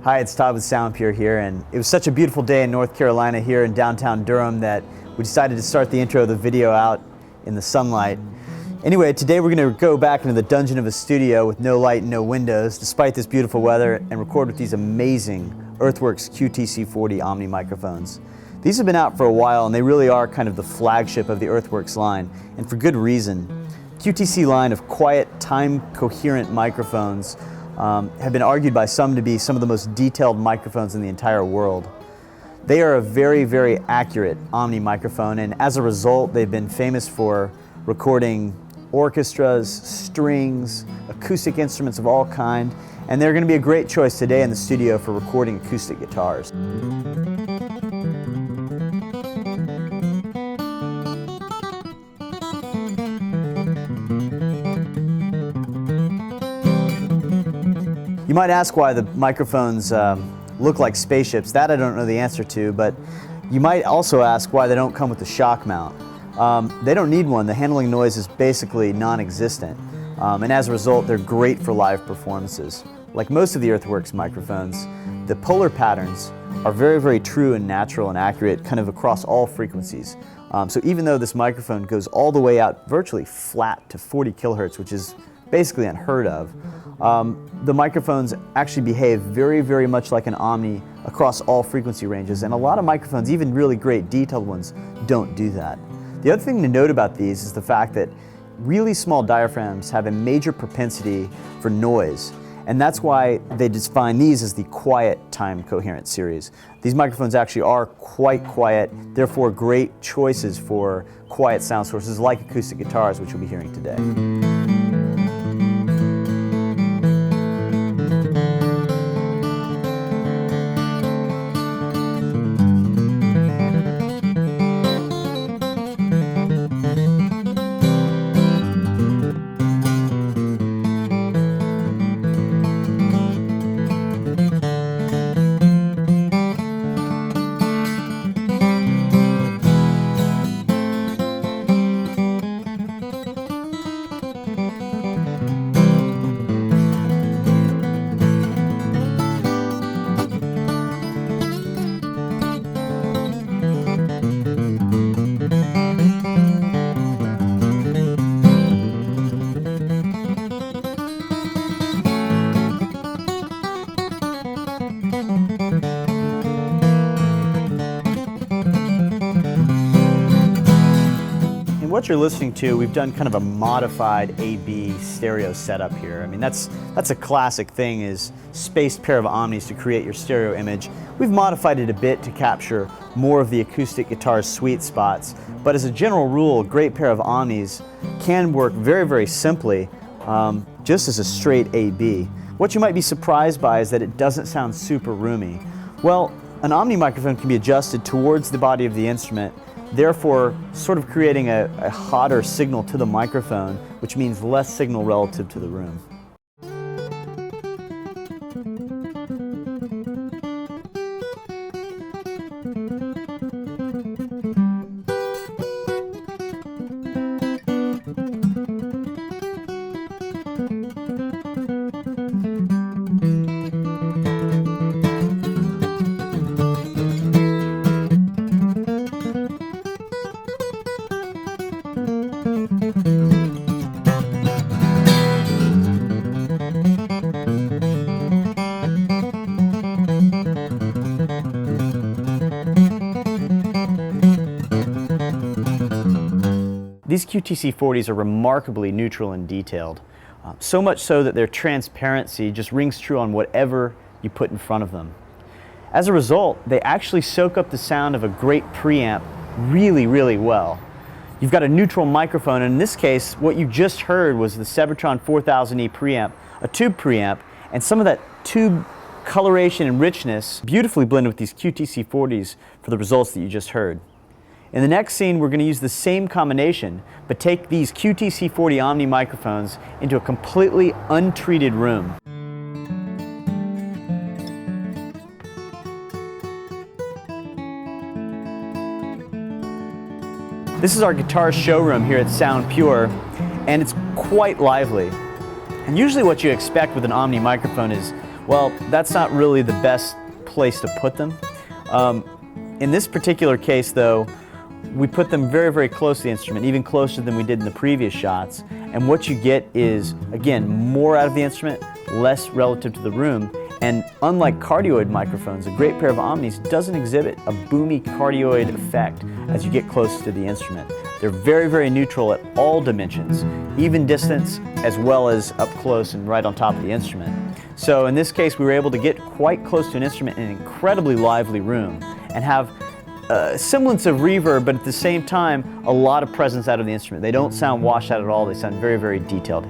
Hi, it's Todd with SoundPure here, and it was such a beautiful day in North Carolina here in downtown Durham that we decided to start the intro of the video out in the sunlight. Anyway, today we're going to go back into the dungeon of a studio with no light and no windows, despite this beautiful weather, and record with these amazing Earthworks QTC40 Omni Microphones. These have been out for a while, and they really are kind of the flagship of the Earthworks line, and for good reason. QTC line of quiet, time coherent microphones have been argued by some to be some of the most detailed microphones in the entire world. They are a very, very accurate Omni microphone, and as a result, they've been famous for recording orchestras, strings, acoustic instruments of all kinds, and they're going to be a great choice today in the studio for recording acoustic guitars. You might ask why the microphones look like spaceships. That I don't know the answer to, but you might also ask why they don't come with a shock mount. They don't need one. The handling noise is basically non-existent, and as a result, they're great for live performances. Like most of the Earthworks microphones, the polar patterns are very, very true and natural and accurate kind of across all frequencies. So even though this microphone goes all the way out virtually flat to 40 kilohertz, which is basically unheard of, the microphones actually behave very, very much like an Omni across all frequency ranges, and a lot of microphones, even really great detailed ones, don't do that. The other thing to note about these is the fact that really small diaphragms have a major propensity for noise, and that's why they define these as the quiet time coherent series. These microphones actually are quite quiet, therefore great choices for quiet sound sources like acoustic guitars, which you'll be hearing today. What you're listening to, we've done kind of a modified A/B stereo setup here. I mean, that's a classic thing, is spaced pair of Omnis to create your stereo image. We've modified it a bit to capture more of the acoustic guitar's sweet spots, but as a general rule, a great pair of Omnis can work very, very simply, just as a straight A/B. What you might be surprised by is that it doesn't sound super roomy. Well, an Omni microphone can be adjusted towards the body of the instrument, therefore sort of creating a hotter signal to the microphone, which means less signal relative to the room. These QTC40s are remarkably neutral and detailed, so much so that their transparency just rings true on whatever you put in front of them. As a result, they actually soak up the sound of a great preamp really, really well. You've got a neutral microphone, and in this case, what you just heard was the Sebatron 4000E preamp, a tube preamp, and some of that tube coloration and richness beautifully blended with these QTC40s for the results that you just heard. In the next scene, we're going to use the same combination, but take these QTC40 Omni microphones into a completely untreated room. This is our guitar showroom here at SoundPure, and it's quite lively. And usually what you expect with an Omni microphone is Well, that's not really the best place to put them. In this particular case though, we put them very, very close to the instrument, even closer than we did in the previous shots. And what you get is, again, more out of the instrument, less relative to the room. And unlike cardioid microphones, a great pair of Omnis doesn't exhibit a boomy cardioid effect as you get close to the instrument. They're very, very neutral at all dimensions, even distance as well as up close and right on top of the instrument. So in this case, we were able to get quite close to an instrument in an incredibly lively room and have a semblance of reverb, but at the same time, a lot of presence out of the instrument. They don't sound washed out at all. They sound very, very detailed.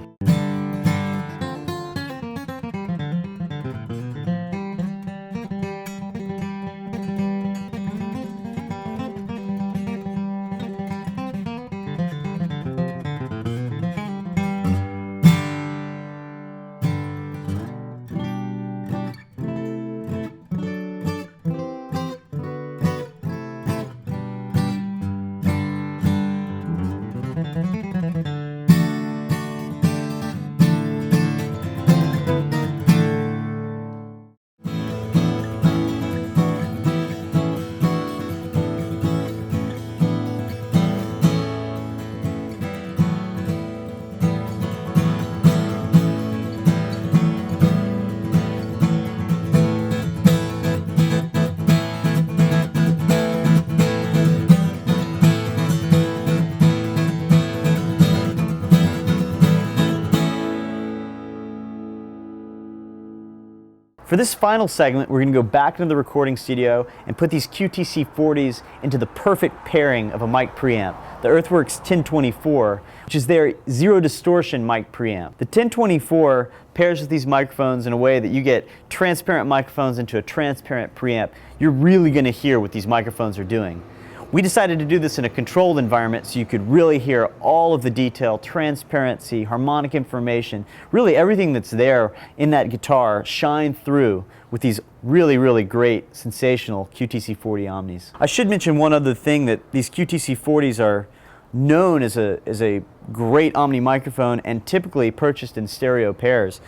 For this final segment, we're going to go back into the recording studio and put these QTC40s into the perfect pairing of a mic preamp, the Earthworks 1024, which is their zero distortion mic preamp. The 1024 pairs with these microphones in a way that you get transparent microphones into a transparent preamp. You're really going to hear what these microphones are doing. We decided to do this in a controlled environment so you could really hear all of the detail, transparency, harmonic information, really everything that's there in that guitar shine through with these really, really great, sensational QTC40 Omnis. I should mention one other thing, that these QTC40s are known as a great Omni microphone and typically purchased in stereo pairs.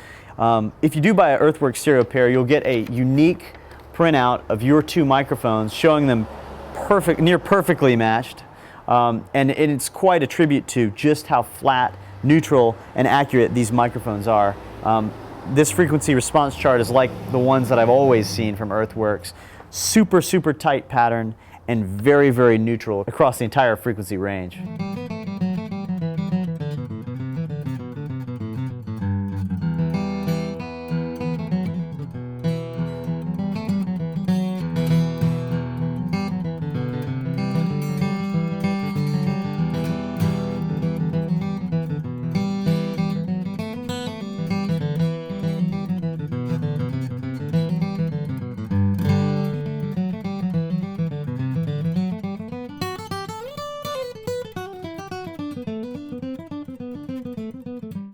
If you do buy an Earthworks stereo pair, you'll get a unique printout of your two microphones showing them near perfectly matched, and it's quite a tribute to just how flat, neutral, and accurate these microphones are. This frequency response chart is like the ones that I've always seen from Earthworks. Super, super tight pattern and very, very neutral across the entire frequency range.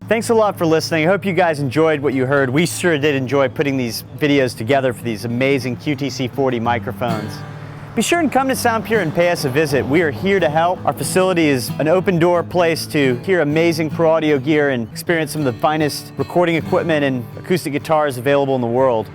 Thanks a lot for listening. I hope you guys enjoyed what you heard. We sure did enjoy putting these videos together for these amazing QTC40 microphones. Be sure and come to Soundpure and pay us a visit. We are here to help. Our facility is an open door place to hear amazing pro audio gear and experience some of the finest recording equipment and acoustic guitars available in the world.